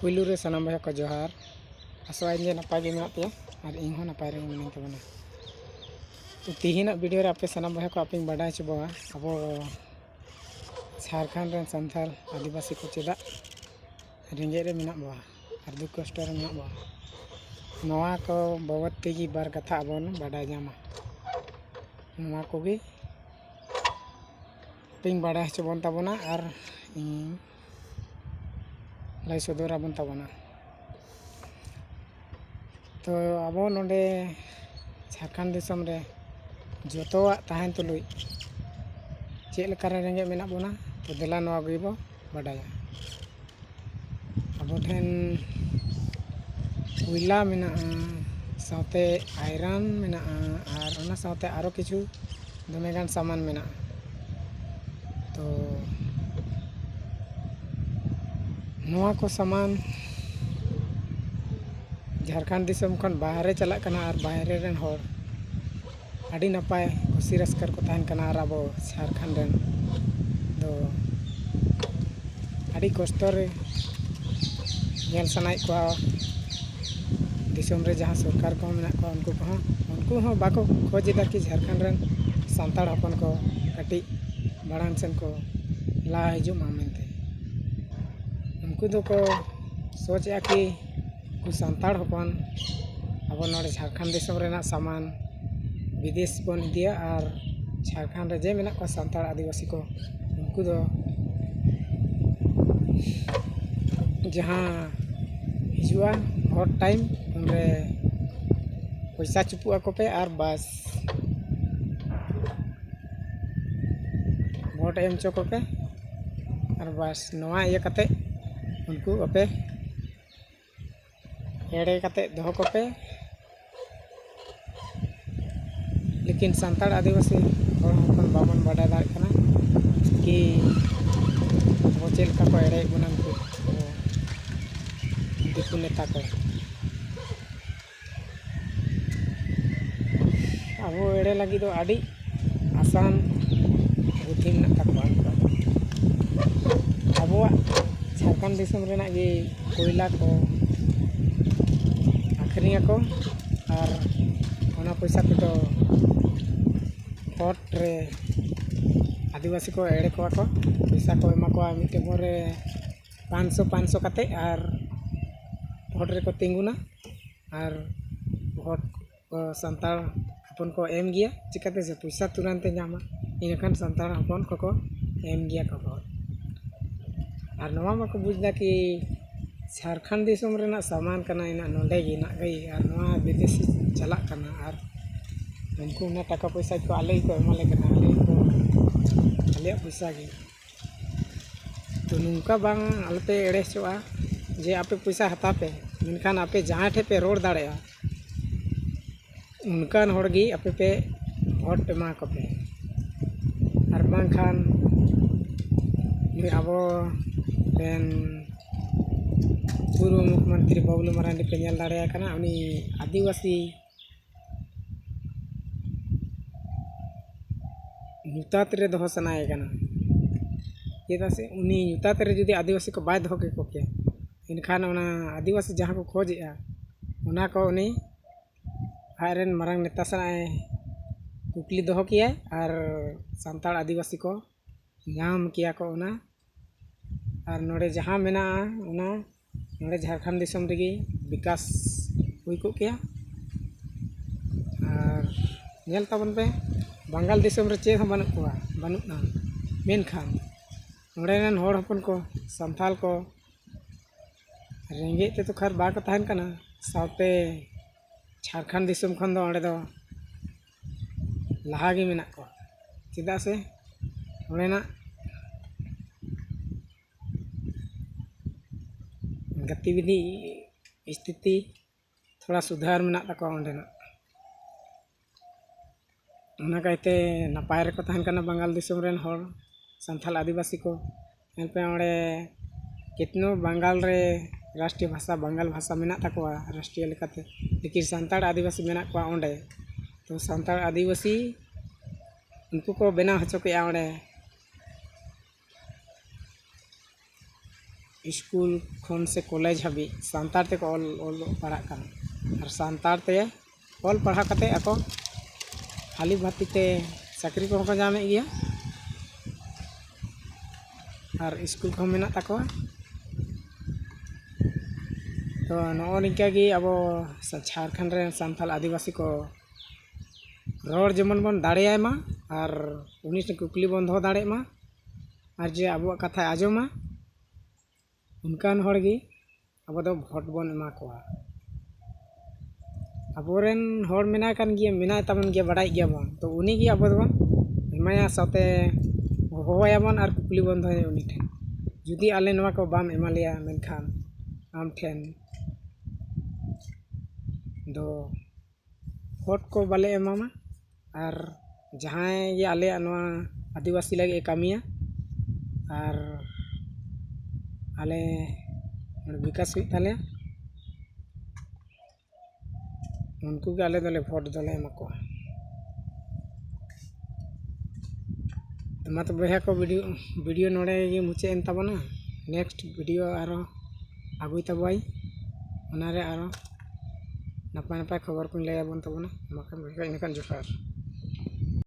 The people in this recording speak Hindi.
पुलू रे सनाम भाई को जोहार आसवाइन जे नपाय गे मेना पे और इन हो नपाय रे मिनी तबना तो तिहिना वीडियो रे आपे सनाम भाई को आपे बाडा चबवा अब झारखंड रे संथाल आदिवासी को चेदा रेंगे रे मेना बवा और दुख कष्ट रे मेना बवा नवा को बाबत तेगी बार कथा अबन बाडा जामा नवा को गे पिंग बाडा चबन तबना और लाई सदर आबन तबना तो अब नोडे झारखंड दिसम रे जोतोआ ताहन तुलुई चेक लेका रेंगे मेना बोना तो देला नवा गइबो बाडाया अब ठेन कोयला मेना साथे आयरन मेना और ओना साथे आरो किछु दमेगान सामान मेना तो नवा को सामान झारखंड दिसम खन बाहरे चला कना और बाहरे रेन होर अड़ी नपाय खुशी रस्कर को तहन कना और अब झारखंड रेन दो अड़ी कष्ट रे नेल सनाय को दिसम रे जहां सरकार को मेना को उनको हो बाको खोजेदा कि झारखंड रेन सांताड़ हपन को कटी बड़ान सेन को ला हिजु मा मेनते उनको दो को सोचा कि कुछ सांताड़ हपन अब नोड़े झारखंड दिसम रेना सामान विदेश बन दिया और झारखंड रे जे मेना को सांताड़ आदिवासी को उनको दो जहाँ हिजुआ भोट टाइम उनरे पैसा चुपुआ को पे और बस भोट एम चो को पे और बस नवा ये कते उनको अपे एड़े कते दो को पे लेकिन सांताड़ आदिवासी और हपन बामन बाडा दाड़ कना कि वो चेल का को एड़े गुनन को दिकु नेता को अब एड़े लगी दो आड़ी आसान बुद्धि में तकवा अब झारखंड दिसम रेना गे कोयला को आखरिया को और ओना पैसा को तो भोट रे आदिवासी को एड़े को पैसा को एमा को मिटे मोरे 500 कते और भोट रे को तिंगुना और भोट को सांताड़ हपन को एम गया चिकाते से पैसा तुरंत नामा इनखान सांताड़ हपन को एम गया को भोट और नवा मा को बुझदा कि झारखंड दिसम रेना सामान कना इना नोंडे गे ना गई और नवा विदेशी चला कना और उनको ना टाका पैसा को आले को एमाले कना आले पैसा गे तो नुका बांग आलपे एड़े चोआ जे आपे पैसा हता पे इनखान आपे जहाँ ठे पे रोड दाड़े उनकान होड़गी आपे पे भोट एमा को पे और बांखान अब रेन पूर्व मुख्यमंत्री बबलू मारांडी पे नेल दाड़े कना उनी आदिवासी ᱧᱩᱛᱟᱛ रे दोहो सनाए कना चेदा से उनी ᱧᱩᱛᱟᱛ रे जुदी आदिवासी को बाय दोहो के कोके इनखान ओना आदिवासी जहाँ को खोजेआ ओना को उनी आयरन मारंग नेता सनाए कुकली दोहो किया और सांताड़ आदिवासी को नाम किया को ओना और नोड़े जहाँ मेना ओना नोड़े झारखंड दिसम रेगी विकास हुई को किया और नेल तबन पे बंगाल दिसम रे चे हम बनुना मेनखान नोड़े रेन होड़ हपन को संथाल को रेंगे ते तो खर बा को तहन कना साथे झारखंड दिसम खन दो ओंडे दो लहा गे मेना को चेदा से ओंडेना गतिविधि स्थिति थोड़ा सुधार मेना तको ओंडेना ओना कहते नपाय रे को तहन कना बंगाल दिसम रेन होड़ संथाल आदिवासी को एनपे ओंडे कितनो बंगाल रे राष्ट्रीय भाषा बंगाल भाषा मेना तकवा राष्ट्रीय लेकाते लेकिन सांताड़ आदिवासी मेना को ओंडे तो सांताड़ आदिवासी उनको को बेना हचो के ओंडे स्कूल खन से कॉलेज हाबी सानतार ते को ऑल पढ़ा कान और सानतार ते ऑल पढ़ा कते ako खाली भाती ते चाकरी को जामे गया और स्कूल को मेना तकवा तो नो निका गी अब झारखंड रे सानथाल आदिवासी को रोड जेमन बन दाड़े मा और उनी से कुकली बन दो दाड़े मा और जे अब कथा आजमा उनकान होड़गी अब दो भोट बन एमा कोआ अबोरेन होड़ मेना कान गिया मेना तमन गिया बड़ाई गिया बन तो उनी गी अब बन एमाया साथे होया बन और कुकली बन दो उनी ठेन जुदी आले नवा को बाम एमालिया मेनखान आम ठेन दो भोट को बाले एमामा और जहाँ ये आले नवा आदिवासी लगे कामिया और आले विकास हुई ताले उनको के आले दले भोट दले एमाको तो मत बया को वीडियो नोड़े ये मुचे एन तबना नेक्स्ट वीडियो आरो आगुई तबाई उनारे आरो नपाय नपाय खबर को लैया बन तबना मकान जोहार।